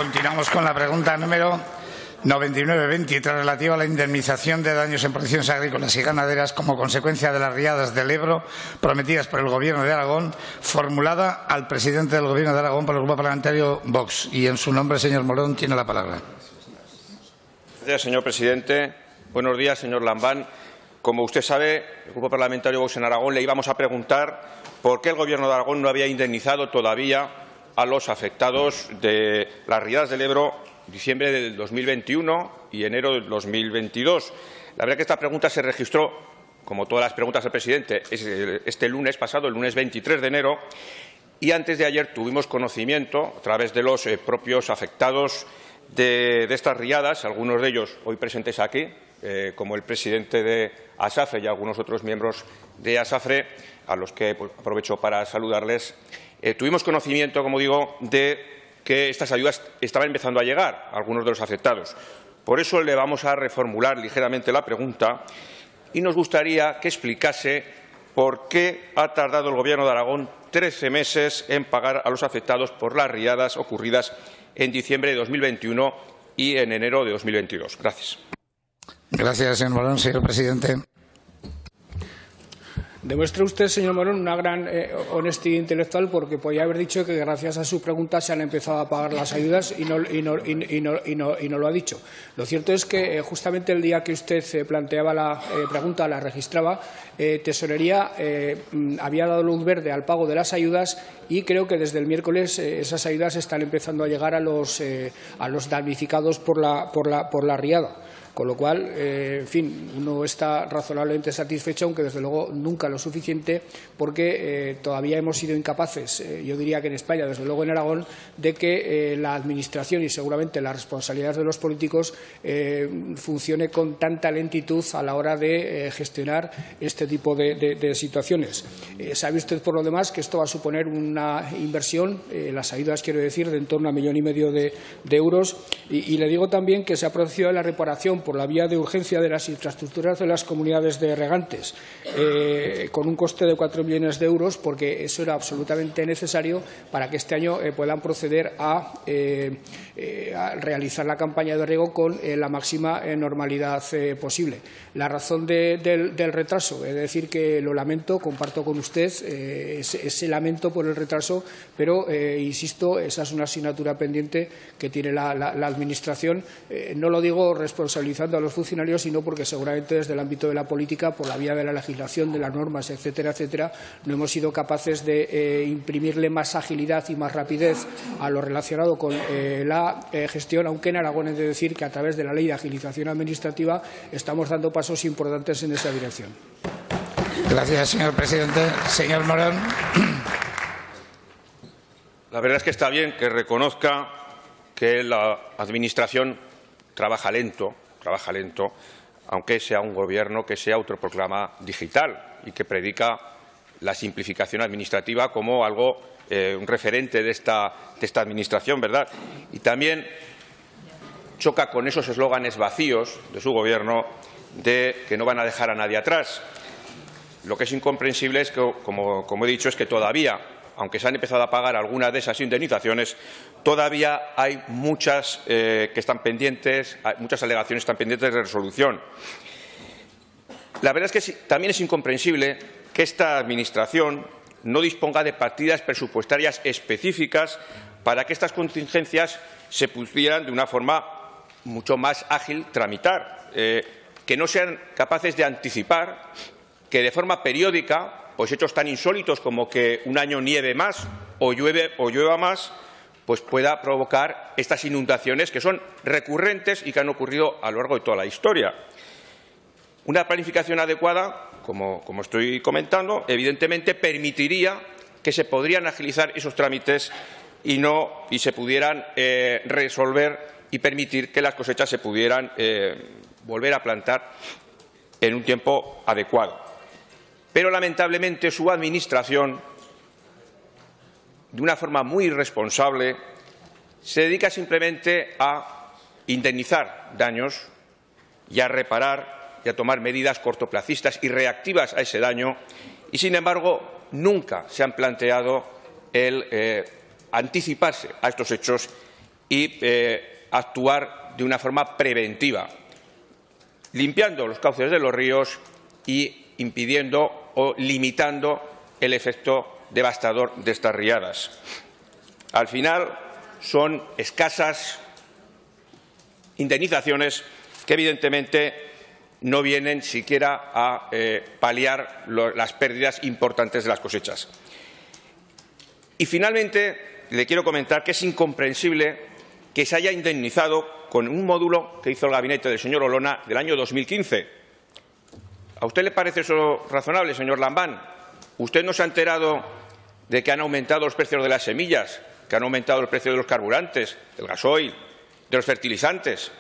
Continuamos con la pregunta número 9923, relativa a la indemnización de daños en producciones agrícolas y ganaderas como consecuencia de las riadas del Ebro prometidas por el Gobierno de Aragón, formulada al presidente del Gobierno de Aragón por el Grupo Parlamentario Vox. Y en su nombre, señor Morón, tiene la palabra. Gracias, señor presidente. Buenos días, señor Lambán. Como usted sabe, el Grupo Parlamentario Vox en Aragón le íbamos a preguntar por qué el Gobierno de Aragón no había indemnizado todavía a los afectados de las riadas del Ebro diciembre del 2021 y enero del 2022. La verdad es que esta pregunta se registró, como todas las preguntas al presidente, este lunes pasado, el lunes 23 de enero, y antes de ayer tuvimos conocimiento, a través de los propios afectados de estas riadas, algunos de ellos hoy presentes aquí, como el presidente de ASAFRE y algunos otros miembros de ASAFRE, a los que aprovecho para saludarles. Tuvimos conocimiento, como digo, de que estas ayudas estaban empezando a llegar a algunos de los afectados. Por eso le vamos a reformular ligeramente la pregunta y nos gustaría que explicase por qué ha tardado el Gobierno de Aragón 13 meses en pagar a los afectados por las riadas ocurridas en diciembre de 2021 y en enero de 2022. Gracias. Gracias, señor Morón. Señor presidente. Demuestra usted, señor Morón, una gran honestidad intelectual, porque podía haber dicho que gracias a su pregunta se han empezado a pagar las ayudas y no lo ha dicho. Lo cierto es que justamente el día que usted planteaba la pregunta, la registraba, Tesorería había dado luz verde al pago de las ayudas y creo que desde el miércoles esas ayudas están empezando a llegar a los damnificados por la riada. Con lo cual, en fin, uno está razonablemente satisfecho, aunque desde luego nunca lo suficiente, porque todavía hemos sido incapaces, yo diría que en España, desde luego en Aragón, de que la Administración y seguramente las responsabilidades de los políticos funcione con tanta lentitud a la hora de gestionar este tipo de situaciones. Sabe usted, por lo demás, que esto va a suponer una inversión, las ayudas, quiero decir, de en torno a 1,5 millones de euros, y le digo también que se ha producido la reparación por la vía de urgencia de las infraestructuras de las comunidades de regantes, con un coste de 4 millones de euros, porque eso era absolutamente necesario para que este año puedan proceder a realizar la campaña de riego con la máxima normalidad posible. La razón del retraso, es decir, que lo lamento, comparto con usted ese lamento por el retraso, pero, insisto, esa es una asignatura pendiente que tiene la Administración. No lo digo responsabilizando a los funcionarios, sino porque seguramente desde el ámbito de la política, por la vía de la legislación, de las normas, etcétera, etcétera, no hemos sido capaces de imprimirle más agilidad y más rapidez a lo relacionado con la gestión, aunque en Aragón he de decir que a través de la Ley de Agilización Administrativa estamos dando pasos importantes en esa dirección. Gracias, señor presidente. Señor Morón. La verdad es que está bien que reconozca que la Administración trabaja lento, aunque sea un Gobierno que se autoproclama digital y que predica la simplificación administrativa como algo, un referente de esta Administración, ¿verdad? Y también choca con esos eslóganes vacíos de su Gobierno de que no van a dejar a nadie atrás. Lo que es incomprensible es que, como he dicho, es que todavía, aunque se han empezado a pagar algunas de esas indemnizaciones, todavía hay muchas que están pendientes, muchas alegaciones están pendientes de resolución. La verdad es que también es incomprensible que esta Administración no disponga de partidas presupuestarias específicas para que estas contingencias se pudieran de una forma mucho más ágil tramitar, que no sean capaces de anticipar que de forma periódica, pues hechos tan insólitos como que un año nieve más o llueva más, pues pueda provocar estas inundaciones que son recurrentes y que han ocurrido a lo largo de toda la historia. Una planificación adecuada, como estoy comentando, evidentemente permitiría que se podrían agilizar esos trámites y se pudieran resolver y permitir que las cosechas se pudieran volver a plantar en un tiempo adecuado. Pero, lamentablemente, su Administración, de una forma muy irresponsable, se dedica simplemente a indemnizar daños y a reparar y a tomar medidas cortoplacistas y reactivas a ese daño y, sin embargo, nunca se han planteado el anticiparse a estos hechos y actuar de una forma preventiva, limpiando los cauces de los ríos y impidiendo o limitando el efecto devastador de estas riadas. Al final, son escasas indemnizaciones que, evidentemente, no vienen siquiera a paliar las pérdidas importantes de las cosechas. Y, finalmente, le quiero comentar que es incomprensible que se haya indemnizado con un módulo que hizo el gabinete del señor Olona del año 2015. ¿A usted le parece eso razonable, señor Lambán? ¿Usted no se ha enterado de que han aumentado los precios de las semillas, que han aumentado el precio de los carburantes, del gasoil, de los fertilizantes?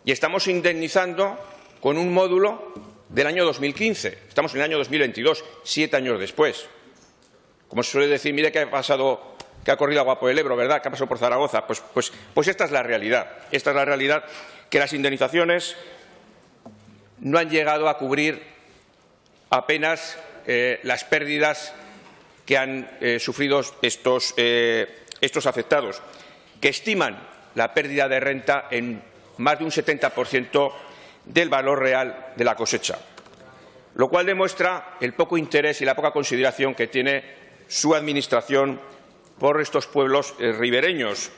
Y estamos indemnizando con un módulo del año 2015. Estamos en el año 2022, 7 años después. Como se suele decir, mire qué ha pasado, que ha corrido agua por el Ebro, ¿verdad? ¿Qué ha pasado por Zaragoza? Pues esta es la realidad. Esta es la realidad, que las indemnizaciones no han llegado a cubrir apenas las pérdidas que han sufrido estos afectados, que estiman la pérdida de renta en más de un 70% del valor real de la cosecha, lo cual demuestra el poco interés y la poca consideración que tiene su Administración por estos pueblos ribereños.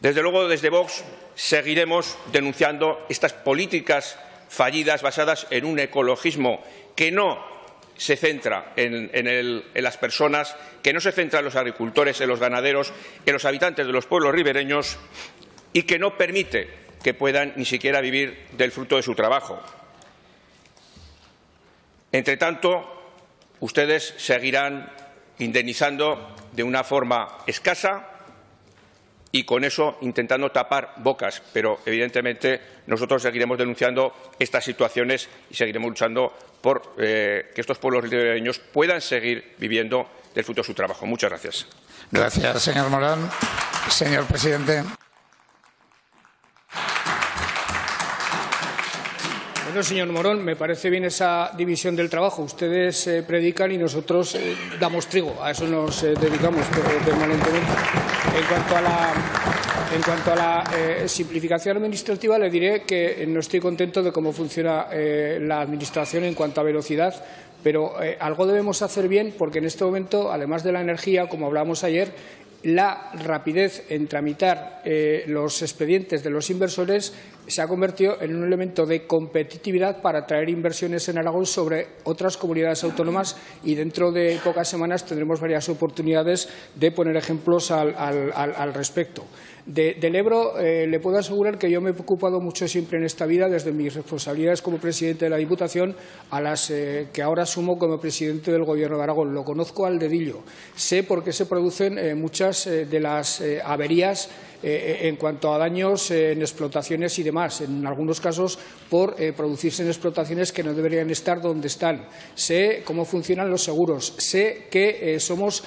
Desde luego, desde Vox seguiremos denunciando estas políticas fallidas basadas en un ecologismo que no se centra en las personas, que no se centra en los agricultores, en los ganaderos, en los habitantes de los pueblos ribereños y que no permite que puedan ni siquiera vivir del fruto de su trabajo. Entre tanto, ustedes seguirán indemnizando de una forma escasa y con eso intentando tapar bocas, pero evidentemente nosotros seguiremos denunciando estas situaciones y seguiremos luchando por que estos pueblos ribereños puedan seguir viviendo del fruto de su trabajo. Muchas gracias. Gracias, señor Morán. Señor presidente. Bueno, señor Morón, me parece bien esa división del trabajo. Ustedes predican y nosotros damos trigo. A eso nos dedicamos permanentemente. En cuanto a la simplificación administrativa, le diré que no estoy contento de cómo funciona la Administración en cuanto a velocidad, pero algo debemos hacer bien porque en este momento, además de la energía, como hablábamos ayer, la rapidez en tramitar los expedientes de los inversores se ha convertido en un elemento de competitividad para atraer inversiones en Aragón sobre otras comunidades autónomas y dentro de pocas semanas tendremos varias oportunidades de poner ejemplos al respecto. Del Ebro le puedo asegurar que yo me he ocupado mucho siempre en esta vida, desde mis responsabilidades como presidente de la Diputación a las que ahora asumo como presidente del Gobierno de Aragón. Lo conozco al dedillo. Sé por qué se producen muchas de las averías en cuanto a daños en explotaciones y demás, en algunos casos por producirse en explotaciones que no deberían estar donde están. Sé cómo funcionan los seguros, sé que somos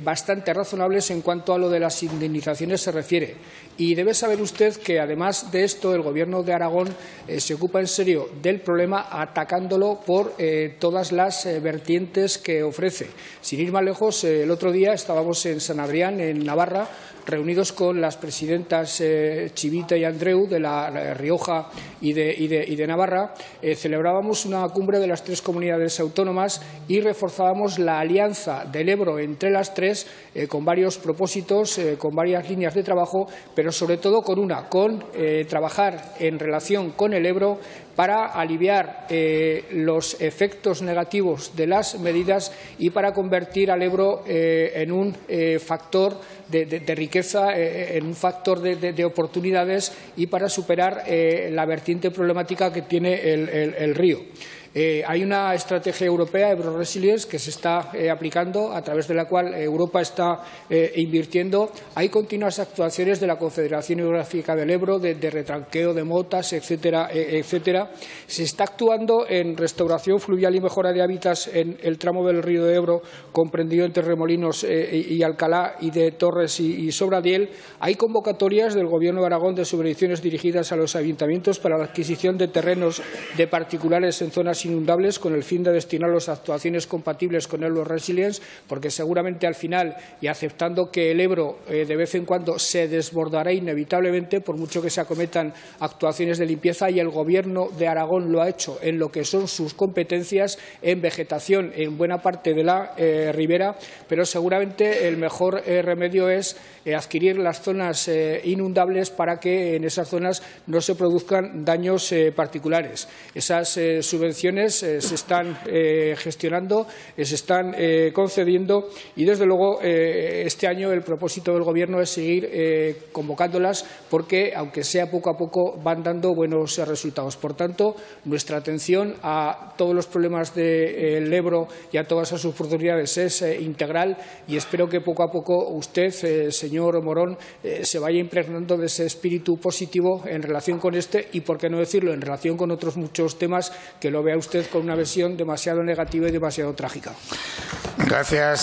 bastante razonables en cuanto a lo de las indemnizaciones se refiere. Y debe saber usted que, además de esto, el Gobierno de Aragón se ocupa en serio del problema atacándolo por todas las vertientes que ofrece. Sin ir más lejos, el otro día estábamos en San Adrián, en Navarra, reunidos con las presidentas Chivita y Andreu de la Rioja y de Navarra. Celebrábamos una cumbre de las tres comunidades autónomas y reforzábamos la alianza del Ebro entre las tres con varios propósitos, con varias líneas de trabajo, pero sobre todo con trabajar en relación con el Ebro para aliviar los efectos negativos de las medidas y para convertir al Ebro en un factor de riqueza, en un factor de oportunidades y para superar la vertiente problemática que tiene el río. Hay una estrategia europea, Ebro Resilience, que se está aplicando, a través de la cual Europa está invirtiendo. Hay continuas actuaciones de la Confederación Hidrográfica del Ebro, de retranqueo de motas, etcétera, etcétera. Se está actuando en restauración fluvial y mejora de hábitats en el tramo del río de Ebro, comprendido entre Remolinos y Alcalá, y de Torres y Sobradiel. Hay convocatorias del Gobierno de Aragón de subvenciones dirigidas a los ayuntamientos para la adquisición de terrenos de particulares en zonas zonas inundables con el fin de destinarlos a actuaciones compatibles con el Resilience, porque seguramente al final, y aceptando que el Ebro de vez en cuando se desbordará inevitablemente, por mucho que se acometan actuaciones de limpieza, y el Gobierno de Aragón lo ha hecho en lo que son sus competencias en vegetación en buena parte de la ribera, pero seguramente el mejor remedio es adquirir las zonas inundables para que en esas zonas no se produzcan daños particulares. Esas subvenciones se están gestionando, se están concediendo y, desde luego, este año el propósito del Gobierno es seguir convocándolas porque, aunque sea poco a poco, van dando buenos resultados. Por tanto, nuestra atención a todos los problemas del Ebro y a todas esas oportunidades es integral, y espero que poco a poco usted, señor Morón, se vaya impregnando de ese espíritu positivo en relación con este y, por qué no decirlo, en relación con otros muchos temas que lo vea usted con una visión demasiado negativa y demasiado trágica. Gracias.